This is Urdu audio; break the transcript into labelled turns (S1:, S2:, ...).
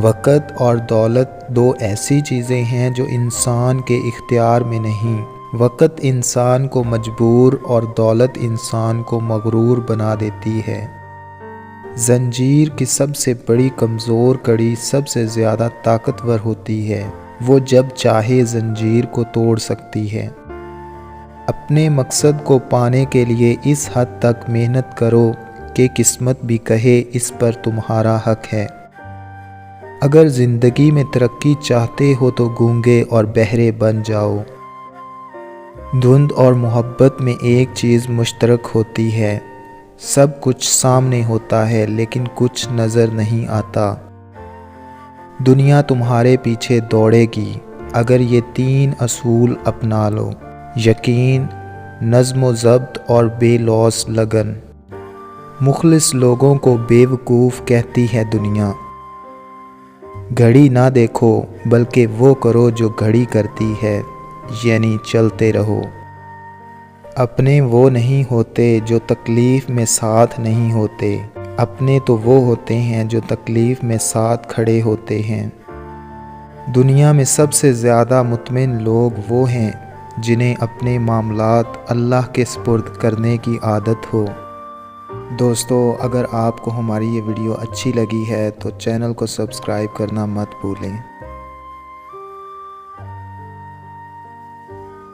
S1: وقت اور دولت دو ایسی چیزیں ہیں جو انسان کے اختیار میں نہیں۔ وقت انسان کو مجبور اور دولت انسان کو مغرور بنا دیتی ہے۔ زنجیر کی سب سے بڑی کمزور کڑی سب سے زیادہ طاقتور ہوتی ہے۔ وہ جب چاہے زنجیر کو توڑ سکتی ہے۔ اپنے مقصد کو پانے کے لیے اس حد تک محنت کرو کہ قسمت بھی کہے اس پر تمہارا حق ہے۔ اگر زندگی میں ترقی چاہتے ہو تو گونگے اور بہرے بن جاؤ۔ دھند اور محبت میں ایک چیز مشترک ہوتی ہے، سب کچھ سامنے ہوتا ہے لیکن کچھ نظر نہیں آتا۔ دنیا تمہارے پیچھے دوڑے گی اگر یہ 3 اصول اپنا لو: یقین، نظم و ضبط اور بے لوث لگن۔ مخلص لوگوں کو بے وقوف کہتی ہے دنیا۔ گھڑی نہ دیکھو بلکہ وہ کرو جو گھڑی کرتی ہے، یعنی چلتے رہو۔ اپنے وہ نہیں ہوتے جو تکلیف میں ساتھ نہیں ہوتے، اپنے تو وہ ہوتے ہیں جو تکلیف میں ساتھ کھڑے ہوتے ہیں۔ دنیا میں سب سے زیادہ مطمئن لوگ وہ ہیں جنہیں اپنے معاملات اللہ کے سپرد کرنے کی عادت ہو۔ دوستو، اگر آپ کو ہماری یہ ویڈیو اچھی لگی ہے تو چینل کو سبسکرائب کرنا مت بھولیں۔